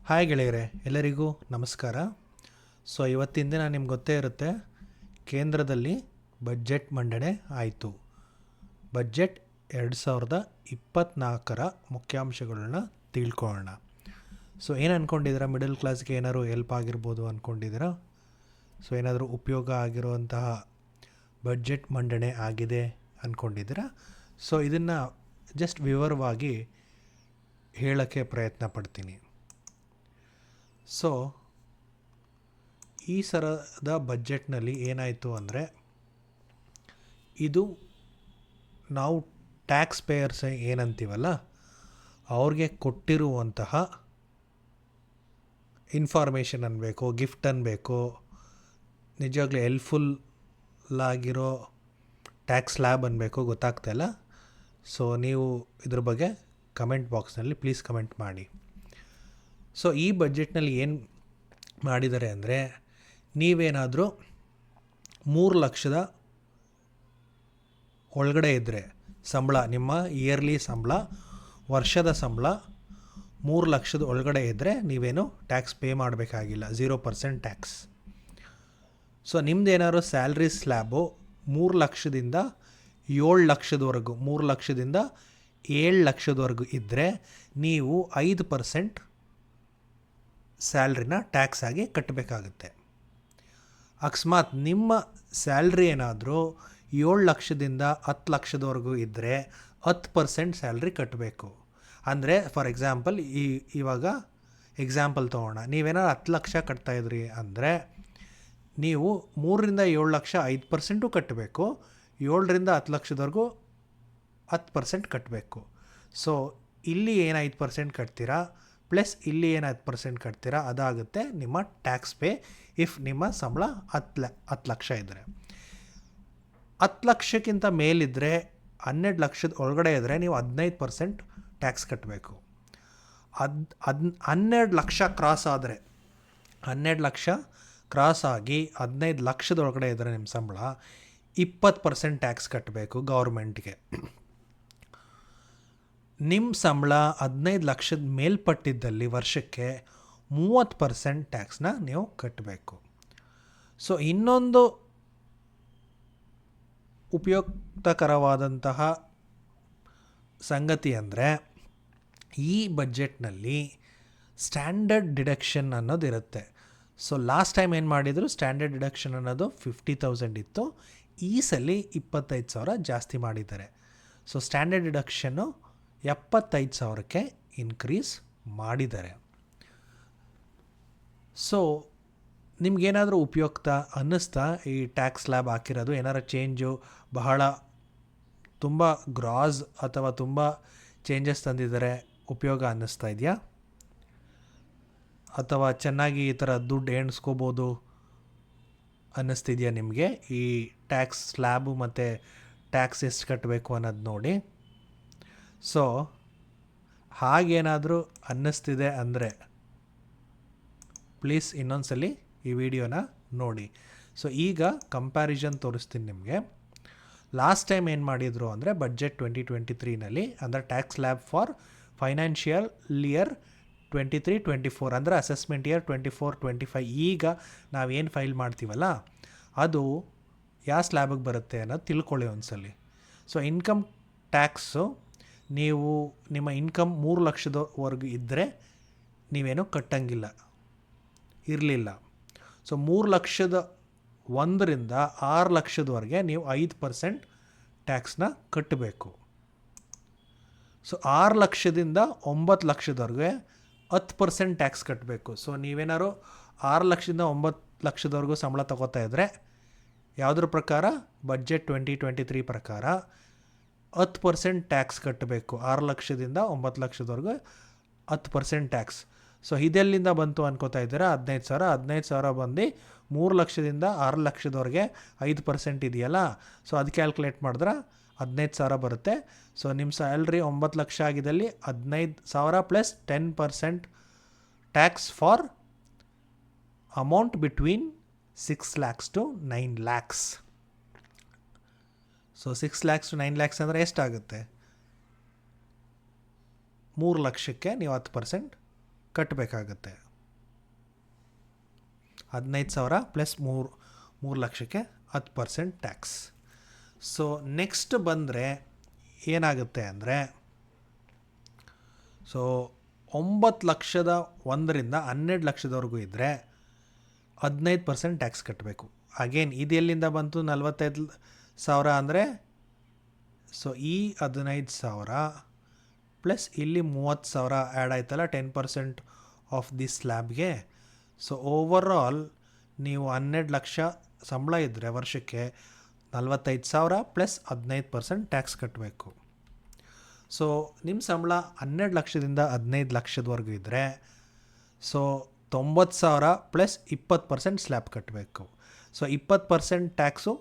Hi ಗೆಳೆಯರೆ, ಎಲ್ಲರಿಗೂ ನಮಸ್ಕಾರ. ಇವತ್ತಿನ ದಿನ ನಿಮ್ಗೆ ಗೊತ್ತೇ ಇರುತ್ತೆ, ಕೇಂದ್ರದಲ್ಲಿ ಬಜೆಟ್ ಮಂಡನೆ ಆಯಿತು. ಬಜೆಟ್ 2024ರ ಮುಖ್ಯಾಂಶಗಳನ್ನ ತಿಳ್ಕೊಳ್ಳೋಣ. ಏನು ಅಂದ್ಕೊಂಡಿದ್ದೀರಾ? ಮಿಡಲ್ ಕ್ಲಾಸ್ಗೆ ಏನಾದ್ರು ಹೆಲ್ಪ್ ಆಗಿರ್ಬೋದು ಅಂದ್ಕೊಂಡಿದ್ದೀರಾ? ಏನಾದರೂ ಉಪಯೋಗ ಆಗಿರುವಂತಹ ಬಜೆಟ್ ಮಂಡನೆ ಆಗಿದೆ ಅಂದ್ಕೊಂಡಿದ್ದೀರಾ? ಇದನ್ನು ಜಸ್ಟ್ ವಿವರವಾಗಿ ಹೇಳೋಕ್ಕೆ ಪ್ರಯತ್ನ ಪಡ್ತೀನಿ. ಈ ಸರದ ಬಜೆಟ್ನಲ್ಲಿ ಏನಾಯಿತು ಅಂದರೆ, ಇದು ನಾವು ಟ್ಯಾಕ್ಸ್ ಪೇಯರ್ಸ್ ಏನಂತೀವಲ್ಲ, ಅವ್ರಿಗೆ ಕೊಟ್ಟಿರುವಂತಹ ಇನ್ಫಾರ್ಮೇಷನ್ ಅನ್ಬೇಕು, ಗಿಫ್ಟ್ ಅನ್ಬೇಕು, ನಿಜವಾಗ್ಲೂ ಹೆಲ್ಪ್ಫುಲ್ಲಾಗಿರೋ ಟ್ಯಾಕ್ಸ್ ಲ್ಯಾಬ್ ಅನ್ಬೇಕು, ಗೊತ್ತಾಗ್ತಾಯಿಲ್ಲ. ನೀವು ಇದ್ರ ಬಗ್ಗೆ ಕಮೆಂಟ್ ಬಾಕ್ಸ್ನಲ್ಲಿ ಪ್ಲೀಸ್ ಕಮೆಂಟ್ ಮಾಡಿ. ಈ ಬಜೆಟ್ನಲ್ಲಿ ಏನು ಮಾಡಿದ್ದಾರೆ ಅಂದರೆ, ನೀವೇನಾದರೂ 3 ಲಕ್ಷದ ಒಳಗಡೆ ಇದ್ದರೆ ಸಂಬಳ, ನಿಮ್ಮ ಇಯರ್ಲಿ ಸಂಬಳ, ವರ್ಷದ ಸಂಬಳ 3 ಲಕ್ಷದ ಒಳಗಡೆ ಇದ್ದರೆ ನೀವೇನು ಟ್ಯಾಕ್ಸ್ ಪೇ ಮಾಡಬೇಕಾಗಿಲ್ಲ, 0% ಟ್ಯಾಕ್ಸ್. ನಿಮ್ಮದೇನಾದ್ರು ಸ್ಯಾಲ್ರಿ ಸ್ಲ್ಯಾಬು 3 ಲಕ್ಷದಿಂದ 7 ಲಕ್ಷದವರೆಗೂ, 3 ಲಕ್ಷದಿಂದ 7 ಲಕ್ಷದವರೆಗೂ ಇದ್ದರೆ ನೀವು 5% ಸ್ಯಾಲ್ರಿನ ಟ್ಯಾಕ್ಸ್ ಆಗಿ ಕಟ್ಟಬೇಕಾಗುತ್ತೆ. ಅಕಸ್ಮಾತ್ ನಿಮ್ಮ ಸ್ಯಾಲ್ರಿ ಏನಾದರೂ 7 ಲಕ್ಷದಿಂದ 10 ಲಕ್ಷದವರೆಗೂ ಇದ್ದರೆ 10% ಸ್ಯಾಲ್ರಿ ಕಟ್ಟಬೇಕು. ಅಂದರೆ ಫಾರ್ ಎಕ್ಸಾಂಪಲ್, ಇವಾಗ ಎಕ್ಸಾಂಪಲ್ ತೊಗೋಣ, ನೀವೇನಾದ್ರು 10 ಲಕ್ಷ ಕಟ್ತಾಯಿದ್ರಿ ಅಂದರೆ ನೀವು 3ರಿಂದ 7 ಲಕ್ಷ 5% ಕಟ್ಟಬೇಕು, 7ರಿಂದ 10 ಲಕ್ಷದವರೆಗೂ 10% ಕಟ್ಟಬೇಕು. ಇಲ್ಲಿ ಏನು 5% ಕಟ್ತೀರಾ ಪ್ಲಸ್ ಇಲ್ಲಿ ಏನು 10% ಕಟ್ತೀರಾ, ಅದಾಗುತ್ತೆ ನಿಮ್ಮ ಟ್ಯಾಕ್ಸ್ ಪೇ. ಇಫ್ ನಿಮ್ಮ ಸಂಬಳ 10 ಲಕ್ಷ ಇದ್ದರೆ. 10 ಲಕ್ಷಕ್ಕಿಂತ ಮೇಲಿದ್ದರೆ, 12 ಲಕ್ಷದ ಒಳಗಡೆ ಇದ್ದರೆ ನೀವು 15% ಟ್ಯಾಕ್ಸ್ ಕಟ್ಟಬೇಕು. 12 ಲಕ್ಷ ಕ್ರಾಸ್ ಆದರೆ, 12 ಲಕ್ಷ ಕ್ರಾಸ್ ಆಗಿ 15 ಲಕ್ಷದ ಒಳಗಡೆ ಇದ್ದರೆ ನಿಮ್ಮ ಸಂಬಳ 20% ಟ್ಯಾಕ್ಸ್ ಕಟ್ಟಬೇಕು ಗೌರ್ಮೆಂಟ್ಗೆ. ನಿಮ್ಮ ಸಂಬಳ 15 ಲಕ್ಷದ ಮೇಲ್ಪಟ್ಟಿದ್ದಲ್ಲಿ ವರ್ಷಕ್ಕೆ 30% ಟ್ಯಾಕ್ಸ್ನ ನೀವು ಕಟ್ಟಬೇಕು. ಇನ್ನೊಂದು ಉಪಯುಕ್ತಕರವಾದಂತಹ ಸಂಗತಿ ಅಂದರೆ, ಈ ಬಜೆಟ್ನಲ್ಲಿ ಸ್ಟ್ಯಾಂಡರ್ಡ್ ಡಿಡಕ್ಷನ್ ಅನ್ನೋದಿರುತ್ತೆ. ಲಾಸ್ಟ್ ಟೈಮ್ ಏನು ಮಾಡಿದರು, ಸ್ಟ್ಯಾಂಡರ್ಡ್ ಡಿಡಕ್ಷನ್ ಅನ್ನೋದು 50,000 ಇತ್ತು, ಈ ಸಲ 25,000 ಜಾಸ್ತಿ ಮಾಡಿದ್ದಾರೆ. ಸ್ಟ್ಯಾಂಡರ್ಡ್ ಡಿಡಕ್ಷನ್ನು 75,000ಕ್ಕೆ ಇನ್ಕ್ರೀಸ್ ಮಾಡಿದ್ದಾರೆ. ನಿಮಗೇನಾದರೂ ಉಪಯುಕ್ತ ಅನ್ನಿಸ್ತಾ ಈ ಟ್ಯಾಕ್ಸ್ ಸ್ಲ್ಯಾಬ್ ಹಾಕಿರೋದು? ಏನಾರು ಚೇಂಜು, ಬಹಳ ತುಂಬ ಗ್ರಾಸ್ ಅಥವಾ ತುಂಬ ಚೇಂಜಸ್ ತಂದಿದ್ದಾರೆ, ಉಪಯೋಗ ಅನ್ನಿಸ್ತಾ ಇದೆಯಾ? ಅಥವಾ ಚೆನ್ನಾಗಿ ಈ ಥರ ದುಡ್ಡು ಎಣಿಸ್ಕೋಬೋದು ಅನ್ನಿಸ್ತಿದೆಯಾ ನಿಮಗೆ? ಈ ಟ್ಯಾಕ್ಸ್ ಸ್ಲ್ಯಾಬು ಮತ್ತು ಟ್ಯಾಕ್ಸ್ ಎಷ್ಟು ಕಟ್ಟಬೇಕು ಅನ್ನೋದು ನೋಡಿ. ಹಾಗೇನಾದರೂ ಅನ್ನಿಸ್ತಿದೆ ಅಂದರೆ ಪ್ಲೀಸ್ ಇನ್ನೊಂದ್ಸಲಿ ಈ ವಿಡಿಯೋನ ನೋಡಿ. ಈಗ ಕಂಪ್ಯಾರಿಸನ್ ತೋರಿಸ್ತೀನಿ ನಿಮಗೆ. ಲಾಸ್ಟ್ ಟೈಮ್ ಏನು ಮಾಡಿದರು ಅಂದರೆ, ಬಜೆಟ್ 2023ನಲ್ಲಿ, ಅಂದರೆ tax slab for financial year 23-24, ಅಂದರೆ ಅಸೆಸ್ಮೆಂಟ್ ಇಯರ್ 24-25. ಈಗ ನಾವೇನು ಫೈಲ್ ಮಾಡ್ತೀವಲ್ಲ, ಅದು ಯಾವ ಸ್ಲ್ಯಾಬಿಗೆ ಬರುತ್ತೆ ಅನ್ನೋದು ತಿಳ್ಕೊಳ್ಳಿ ಒಂದ್ಸಲಿ. ಇನ್ಕಮ್ ಟ್ಯಾಕ್ಸು, ನೀವು ನಿಮ್ಮ ಇನ್ಕಮ್ 3 ಲಕ್ಷದವರೆಗೂ ಇದ್ದರೆ ನೀವೇನು ಕಟ್ಟಂಗಿಲ್ಲ, ಇರಲಿಲ್ಲ. 3 ಲಕ್ಷದ 1ರಿಂದ 6 ಲಕ್ಷದವರೆಗೆ ನೀವು 5% ಟ್ಯಾಕ್ಸ್ನ ಕಟ್ಟಬೇಕು. 6 ಲಕ್ಷದಿಂದ 9 ಲಕ್ಷದವರೆಗೆ 10% ಟ್ಯಾಕ್ಸ್ ಕಟ್ಟಬೇಕು. ನೀವೇನಾದ್ರು 6 ಲಕ್ಷದಿಂದ 9 ಲಕ್ಷದವರೆಗೂ ಸಂಬಳ ತಗೋತಾ ಇದ್ದರೆ, ಯಾವುದ್ರ ಪ್ರಕಾರ, ಬಜೆಟ್ 2023 ಪ್ರಕಾರ 10% ಟ್ಯಾಕ್ಸ್ ಕಟ್ಟಬೇಕು. 6 ಲಕ್ಷದಿಂದ 9 ಲಕ್ಷದವರೆಗೂ 10% ಟ್ಯಾಕ್ಸ್. ಇದೆಲ್ಲಿಂದ ಬಂತು ಅನ್ಕೋತಾ ಇದ್ದೀರಾ? 15,000 ಬಂದು 3 ಲಕ್ಷದಿಂದ 6 ಲಕ್ಷದವರೆಗೆ 5% ಇದೆಯಲ್ಲ, ಅದು ಕ್ಯಾಲ್ಕುಲೇಟ್ ಮಾಡಿದ್ರೆ 15,000 ಬರುತ್ತೆ. ನಿಮ್ಮ ಸ್ಯಾಲ್ರಿ 9 ಲಕ್ಷ ಆಗಿದ್ದಲ್ಲಿ 15,000 plus 10% tax for amount between 6 lakhs to 9 lakhs. 6 lakhs to 9 lakhs ಅಂದರೆ ಎಷ್ಟಾಗುತ್ತೆ? 3 ಲಕ್ಷಕ್ಕೆ ನೀವು 10% ಕಟ್ಟಬೇಕಾಗತ್ತೆ. 15,000 ಪ್ಲಸ್ 3 ಲಕ್ಷಕ್ಕೆ 10% ಟ್ಯಾಕ್ಸ್. ಸೊ ನೆಕ್ಸ್ಟ್ ಬಂದರೆ ಏನಾಗುತ್ತೆ ಅಂದರೆ, ಸೊ 9,01,000ರಿಂದ 12,00,000ವರೆಗೂ ಇದ್ದರೆ 15% ಟ್ಯಾಕ್ಸ್ ಕಟ್ಟಬೇಕು. ಅಗೇನ್ ಇದು ಎಲ್ಲಿಂದ ಬಂತು? 45,000 ಅಂದರೆ, ಸೊ ಈ 15,000 ಪ್ಲಸ್ ಇಲ್ಲಿ 30,000 ಆ್ಯಡ್ ಆಯ್ತಲ್ಲ 10% ಆಫ್ ದಿ ಸ್ಲ್ಯಾಬ್ಗೆ. ಸೊ ಓವರಾಲ್ ನೀವು 12 ಲಕ್ಷ ಸಂಬಳ ಇದ್ದರೆ ವರ್ಷಕ್ಕೆ 45,000 ಪ್ಲಸ್ 15% ಟ್ಯಾಕ್ಸ್ ಕಟ್ಟಬೇಕು. ಸೊ ನಿಮ್ಮ ಸಂಬಳ 12 ಲಕ್ಷದಿಂದ 15 ಲಕ್ಷದವರೆಗೂ ಇದ್ದರೆ ಸೊ 90,000 ಪ್ಲಸ್ 20% ಸ್ಲ್ಯಾಬ್ ಕಟ್ಟಬೇಕು. ಸೊ 20% ಟ್ಯಾಕ್ಸು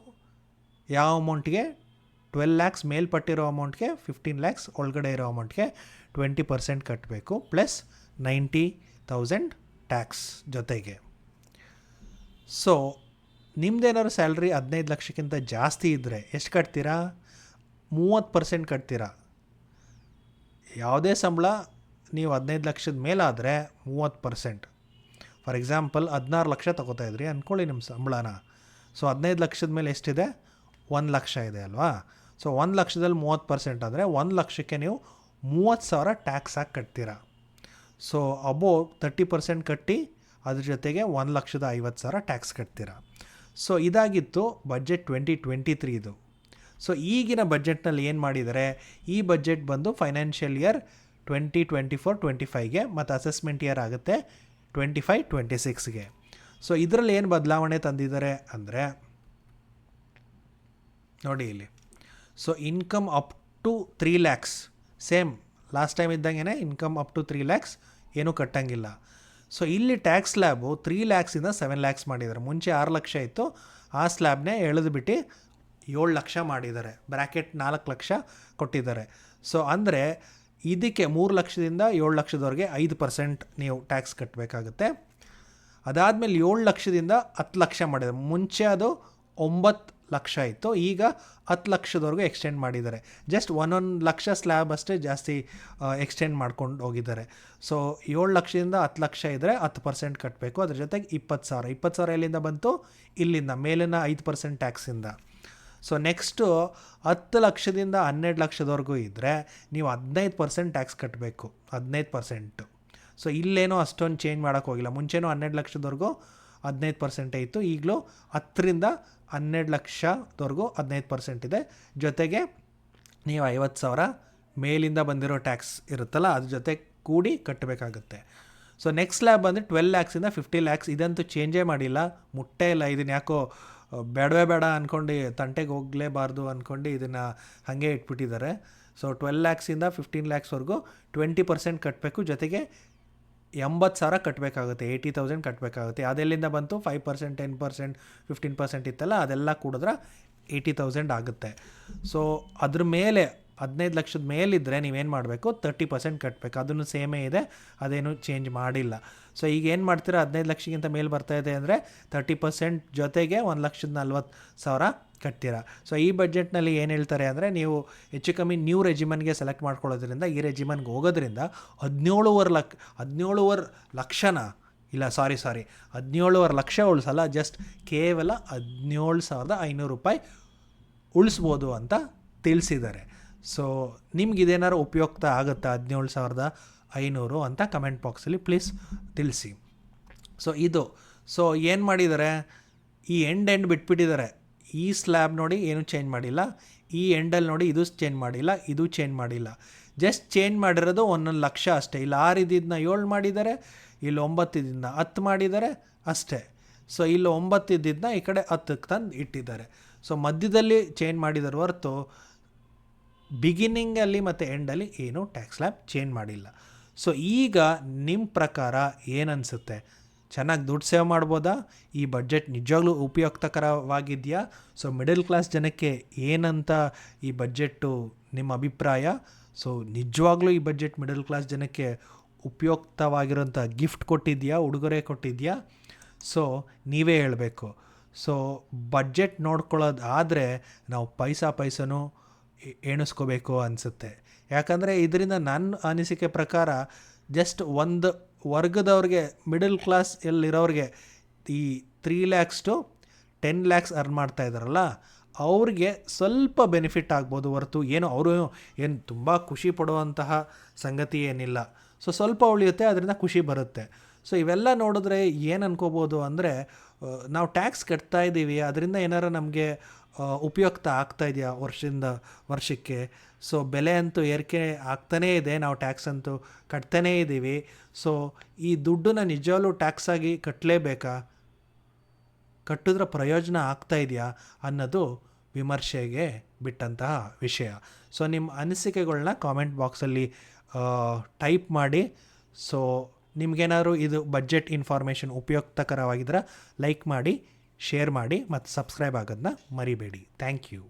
ಯಾವ ಅಮೌಂಟ್ಗೆ? 12 lakhs ಮೇಲ್ಪಟ್ಟಿರೋ ಅಮೌಂಟ್ಗೆ, 15 lakhs ಒಳಗಡೆ ಇರೋ ಅಮೌಂಟ್ಗೆ 20% ಕಟ್ಟಬೇಕು, ಪ್ಲಸ್ 90,000 ಟ್ಯಾಕ್ಸ್ ಜೊತೆಗೆ. ಸೊ ನಿಮ್ದೇನಾದ್ರು ಸ್ಯಾಲ್ರಿ 15 ಲಕ್ಷಕ್ಕಿಂತ ಜಾಸ್ತಿ ಇದ್ದರೆ ಎಷ್ಟು ಕಟ್ತೀರಾ? 30% ಕಟ್ತೀರಾ. ಯಾವುದೇ ಸಂಬಳ ನೀವು 15 ಲಕ್ಷದ ಮೇಲಾದರೆ 30%. ಫಾರ್ ಎಕ್ಸಾಂಪಲ್ 16 ಲಕ್ಷ ತೊಗೋತಾ ಇದ್ರಿ ಅಂದ್ಕೊಳ್ಳಿ ನಿಮ್ಮ ಸಂಬಳನ. ಸೊ 15 ಲಕ್ಷದ ಮೇಲೆ ಎಷ್ಟಿದೆ? 1 ಲಕ್ಷ ಇದೆ ಅಲ್ವಾ? ಸೊ 1 ಲಕ್ಷದಲ್ಲಿ 30% ಅಂದರೆ 1 ಲಕ್ಷಕ್ಕೆ ನೀವು 30,000 ಟ್ಯಾಕ್ಸ್ ಆಗಿ ಕಟ್ತೀರಾ. ಸೊ ಅಬೋವ್ 30% ಕಟ್ಟಿ ಅದ್ರ ಜೊತೆಗೆ 1,50,000 ಟ್ಯಾಕ್ಸ್ ಕಟ್ತೀರಾ. ಸೊ ಇದಾಗಿತ್ತು ಬಜೆಟ್ 2023 ಸೊ ಈಗಿನ ಬಜೆಟ್ನಲ್ಲಿ ಏನು ಮಾಡಿದ್ದಾರೆ? ಈ ಬಜೆಟ್ ಬಂದು ಫೈನಾನ್ಷಿಯಲ್ ಇಯರ್ 2024-25ಗೆ ಮತ್ತು ಅಸೆಸ್ಮೆಂಟ್ ಇಯರ್ ಆಗುತ್ತೆ 25-26ಗೆ. ಸೊ ಇದರಲ್ಲಿ ಏನು ಬದಲಾವಣೆ ತಂದಿದ್ದಾರೆ ಅಂದರೆ, ನೋಡಿ ಇಲ್ಲಿ, so income up to 3 lakhs same last time ಇದ್ದಂಗೆ ಇನ್ಕಮ್ ಅಪ್ ಟು 3 lakhs ಏನೂ ಕಟ್ಟಂಗಿಲ್ಲ. ಸೊ ಇಲ್ಲಿ ಟ್ಯಾಕ್ಸ್ ಸ್ಲ್ಯಾಬು 3 lakhsಯಿಂದ 7 lakhs ಮಾಡಿದ್ದಾರೆ. ಮುಂಚೆ 6 ಲಕ್ಷ ಇತ್ತು, ಆ ಸ್ಲ್ಯಾಬ್ನೇ ಎಳೆದುಬಿಟ್ಟು 7 ಲಕ್ಷ ಮಾಡಿದ್ದಾರೆ. ಬ್ರ್ಯಾಕೆಟ್ 4 ಲಕ್ಷ ಕೊಟ್ಟಿದ್ದಾರೆ. ಸೊ ಅಂದರೆ ಇದಕ್ಕೆ 3 ಲಕ್ಷದಿಂದ 7 ಲಕ್ಷದವರೆಗೆ 5% ನೀವು ಟ್ಯಾಕ್ಸ್ ಕಟ್ಟಬೇಕಾಗುತ್ತೆ. ಅದಾದಮೇಲೆ 7 ಲಕ್ಷದಿಂದ 10 ಲಕ್ಷ ಮಾಡಿದ್ದಾರೆ. ಮುಂಚೆ ಅದು 9 ಲಕ್ಷ ಇತ್ತು, ಈಗ 10 ಲಕ್ಷದವರೆಗೂ ಎಕ್ಸ್ಟೆಂಡ್ ಮಾಡಿದ್ದಾರೆ. ಜಸ್ಟ್ 1 ಲಕ್ಷ ಸ್ಲ್ಯಾಬ್ ಅಷ್ಟೇ ಜಾಸ್ತಿ ಎಕ್ಸ್ಟೆಂಡ್ ಮಾಡ್ಕೊಂಡು ಹೋಗಿದ್ದಾರೆ. ಸೊ 7 ಲಕ್ಷದಿಂದ 10 ಲಕ್ಷ ಇದ್ದರೆ 10% ಕಟ್ಟಬೇಕು. ಅದ್ರ ಜೊತೆಗೆ 20,000 ಎಲ್ಲಿಂದ ಬಂತು? ಇಲ್ಲಿಂದ ಮೇಲಿನ 5% ಟ್ಯಾಕ್ಸಿಂದ. ಸೊ ನೆಕ್ಸ್ಟು 10 ಲಕ್ಷದಿಂದ 12 ಲಕ್ಷದವರೆಗೂ ಇದ್ದರೆ ನೀವು 15% ಟ್ಯಾಕ್ಸ್ ಕಟ್ಟಬೇಕು. 15%. ಸೊ ಇಲ್ಲೇನೋ ಅಷ್ಟೊಂದು ಚೇಂಜ್ ಮಾಡೋಕ್ಕೆ ಹೋಗಿಲ್ಲ. ಮುಂಚೆನೂ 12 ಲಕ್ಷದವರೆಗೂ 15% ಇತ್ತು, ಈಗಲೂ 10ರಿಂದ 12 ಲಕ್ಷದವರೆಗೂ 15% ಇದೆ. ಜೊತೆಗೆ ನೀವು 50,000 ಮೇಲಿಂದ ಬಂದಿರೋ ಟ್ಯಾಕ್ಸ್ ಇರುತ್ತಲ್ಲ ಅದ್ರ ಜೊತೆ ಕೂಡಿ ಕಟ್ಟಬೇಕಾಗುತ್ತೆ. ಸೊ ನೆಕ್ಸ್ಟ್ ಸ್ಲ್ಯಾಬ್ ಬಂದರೆ 12 lakhsಯಿಂದ 50 lakhs. ಇದಂತೂ ಚೇಂಜೇ ಮಾಡಿಲ್ಲ, ಮುಟ್ಟೇ ಇಲ್ಲ. ಇದನ್ನು ಯಾಕೋ ಬೇಡವೇ ಬೇಡ ಅಂದ್ಕೊಂಡು, ತಂಟೆಗೆ ಹೋಗಲೇಬಾರ್ದು ಅಂದ್ಕೊಂಡು ಇದನ್ನು ಹಾಗೆ ಇಟ್ಬಿಟ್ಟಿದ್ದಾರೆ. ಸೊ 12 lakhsಯಿಂದ 15 lakhsವರೆಗೂ 20% ಕಟ್ಟಬೇಕು. ಜೊತೆಗೆ 80,000 ಕಟ್ಟಬೇಕಾಗುತ್ತೆ, 80,000 ಕಟ್ಟಬೇಕಾಗುತ್ತೆ. ಅದೆಲ್ಲಿಂದ ಬಂತು? 5%, 10%, 15% ಇತ್ತಲ್ಲ, ಅದೆಲ್ಲ ಕೂಡಿದ್ರೆ 80,000 ಆಗುತ್ತೆ. ಸೊ ಅದ್ರ ಮೇಲೆ 15 ಲಕ್ಷದ ಮೇಲಿದ್ದರೆ ನೀವೇನು ಮಾಡಬೇಕು? 30% ಕಟ್ಟಬೇಕು. ಅದನ್ನು ಸೇಮೇ ಇದೆ, ಅದೇನು ಚೇಂಜ್ ಮಾಡಿಲ್ಲ. ಸೊ ಈಗ ಏನು ಮಾಡ್ತೀರಾ? 15 ಲಕ್ಷಕ್ಕಿಂತ ಮೇಲೆ ಬರ್ತಾಯಿದೆ ಅಂದರೆ 30% ಜೊತೆಗೆ 1,40,000 ಕಟ್ತೀರಾ. ಸೊ ಈ ಬಜೆಟ್ನಲ್ಲಿ ಏನು ಹೇಳ್ತಾರೆ ಅಂದರೆ, ನೀವು ಹೆಚ್ಚು ಕಮ್ಮಿ ನ್ಯೂ ರೆಜಿಮನ್ಗೆ ಸೆಲೆಕ್ಟ್ ಮಾಡ್ಕೊಳ್ಳೋದ್ರಿಂದ, ಈ ರೆಜಿಮನ್ಗೆ ಹೋಗೋದ್ರಿಂದ 17,500,000 ಲಕ್ಷನ ಇಲ್ಲ ಸಾರಿ 17,500,000 ಲಕ್ಷ ಉಳಿಸಲ್ಲ, ಜಸ್ಟ್ ಕೇವಲ 17,500 ರೂಪಾಯಿ ಉಳಿಸ್ಬೋದು ಅಂತ ತಿಳಿಸಿದ್ದಾರೆ. ಸೊ ನಿಮ್ಗಿದೇನಾದ್ರು ಉಪಯುಕ್ತ ಆಗುತ್ತಾ 17,500 ಅಂತ ಕಮೆಂಟ್ ಬಾಕ್ಸಲ್ಲಿ ಪ್ಲೀಸ್ ತಿಳಿಸಿ. ಸೊ ಇದು ಏನು ಮಾಡಿದ್ದಾರೆ? ಈ ಎಂಡ್ ಬಿಟ್ಬಿಟ್ಟಿದ್ದಾರೆ. ಈ ಸ್ಲ್ಯಾಬ್ ನೋಡಿ ಏನೂ ಚೇಂಜ್ ಮಾಡಿಲ್ಲ, ಈ ಎಂಡಲ್ಲಿ ನೋಡಿ ಇದು ಚೇಂಜ್ ಮಾಡಿಲ್ಲ, ಇದು ಚೇಂಜ್ ಮಾಡಿಲ್ಲ. ಜಸ್ಟ್ ಚೇಂಜ್ ಮಾಡಿರೋದು 1 ಲಕ್ಷ ಅಷ್ಟೇ. ಇಲ್ಲಿ 6 ಇದ್ದಿದ್ದನ್ನ 7 ಮಾಡಿದ್ದಾರೆ, ಇಲ್ಲಿ 9 ಇದ್ದಿದ್ದನ್ನ 10 ಮಾಡಿದ್ದಾರೆ ಅಷ್ಟೇ. ಸೊ ಇಲ್ಲಿ 9 ಇದ್ದಿದ್ದನ್ನ ಈ ಕಡೆ 10ಕ್ಕೆ ತಂದು ಇಟ್ಟಿದ್ದಾರೆ. ಸೊ ಮಧ್ಯದಲ್ಲಿ ಚೇಂಜ್ ಮಾಡಿದ್ದಾರೆ ಹೊರತು ಬಿಗಿನಿಂಗಲ್ಲಿ ಮತ್ತು ಎಂಡಲ್ಲಿ ಏನೂ ಟ್ಯಾಕ್ಸ್ ಸ್ಲ್ಯಾಬ್ ಚೇಂಜ್ ಮಾಡಿಲ್ಲ. ಸೊ ಈಗ ನಿಮ್ಮ ಪ್ರಕಾರ ಏನನ್ಸುತ್ತೆ? ಚೆನ್ನಾಗಿ ದುಡ್ಡು ಸೇವ್ ಮಾಡ್ಬೋದಾ? ಈ ಬಡ್ಜೆಟ್ ನಿಜವಾಗ್ಲೂ ಉಪಯುಕ್ತಕರವಾಗಿದೆಯಾ? ಸೊ ಮಿಡಲ್ ಕ್ಲಾಸ್ ಜನಕ್ಕೆ ಏನಂತ ಈ ಬಡ್ಜೆಟ್ಟು ನಿಮ್ಮ ಅಭಿಪ್ರಾಯ? ಸೊ ನಿಜವಾಗ್ಲೂ ಈ ಬಡ್ಜೆಟ್ ಮಿಡಲ್ ಕ್ಲಾಸ್ ಜನಕ್ಕೆ ಉಪಯುಕ್ತವಾಗಿರೋಂಥ ಗಿಫ್ಟ್ ಕೊಟ್ಟಿದೆಯಾ, ಉಡುಗೊರೆ ಕೊಟ್ಟಿದೆಯಾ? ಸೊ ನೀವೇ ಹೇಳಬೇಕು. ಸೊ ಬಡ್ಜೆಟ್ ನೋಡ್ಕೊಳ್ಳೋದಾದರೆ ನಾವು ಪೈಸನೂ ಎಣಿಸ್ಕೋಬೇಕು ಅನಿಸುತ್ತೆ. ಯಾಕಂದರೆ ಇದರಿಂದ ನನ್ನ ಅನಿಸಿಕೆ ಪ್ರಕಾರ ಜಸ್ಟ್ ವರ್ಗದವ್ರಿಗೆ, ಮಿಡಲ್ ಕ್ಲಾಸ್ ಎಲ್ಲಿರೋರಿಗೆ ಈ 3 lakhs to 10 lakhs ಅರ್ನ್ ಮಾಡ್ತಾ ಇದ್ದಾರಲ್ಲ, ಅವ್ರಿಗೆ ಸ್ವಲ್ಪ ಬೆನಿಫಿಟ್ ಆಗ್ಬೋದು ಹೊರತು ಏನು ಅವರು ಏನು ತುಂಬ ಖುಷಿ ಪಡುವಂತಹ ಸಂಗತಿ ಏನಿಲ್ಲ. ಸೊ ಸ್ವಲ್ಪ ಉಳಿಯುತ್ತೆ, ಅದರಿಂದ ಖುಷಿ ಬರುತ್ತೆ. ಸೊ ಇವೆಲ್ಲ ನೋಡಿದ್ರೆ ಏನು ಅನ್ಕೋಬೋದು ಅಂದರೆ, ನಾವು ಟ್ಯಾಕ್ಸ್ ಕಟ್ತಾ ಇದ್ದೀವಿ, ಅದರಿಂದ ಏನಾರು ನಮಗೆ ಉಪಯುಕ್ತ ಆಗ್ತಾ ಇದೆಯಾ ವರ್ಷದಿಂದ ವರ್ಷಕ್ಕೆ? ಸೊ ಬೆಲೆ ಅಂತೂ ಏರಿಕೆ ಆಗ್ತಾನೇ ಇದೆ, ನಾವು ಟ್ಯಾಕ್ಸ್ ಅಂತೂ ಕಟ್ತಾನೇ ಇದ್ದೀವಿ. ಸೊ ಈ ದುಡ್ಡನ್ನ ನಿಜವಾಗ್ಲೂ ಟ್ಯಾಕ್ಸಾಗಿ ಕಟ್ಟಲೇಬೇಕಾ? ಕಟ್ಟಿದ್ರೆ ಪ್ರಯೋಜನ ಆಗ್ತಾ ಇದೆಯಾ ಅನ್ನೋದು ವಿಮರ್ಶೆಗೆ ಬಿಟ್ಟಂತಹ ವಿಷಯ. ಸೊ ನಿಮ್ಮ ಅನಿಸಿಕೆಗಳನ್ನ ಕಾಮೆಂಟ್ ಬಾಕ್ಸಲ್ಲಿ ಟೈಪ್ ಮಾಡಿ. ಸೊ ನಿಮಗೇನಾದ್ರು ಇದು ಬಜೆಟ್ ಇನ್ಫಾರ್ಮೇಷನ್ ಉಪಯುಕ್ತಕರವಾಗಿದ್ದರೆ ಲೈಕ್ ಮಾಡಿ, ಶೇರ್ ಮಾಡಿ ಮತ್ತು ಸಬ್ಸ್ಕ್ರೈಬ್ ಆಗೋದನ್ನ ಮರಿಬೇಡಿ. Thank you.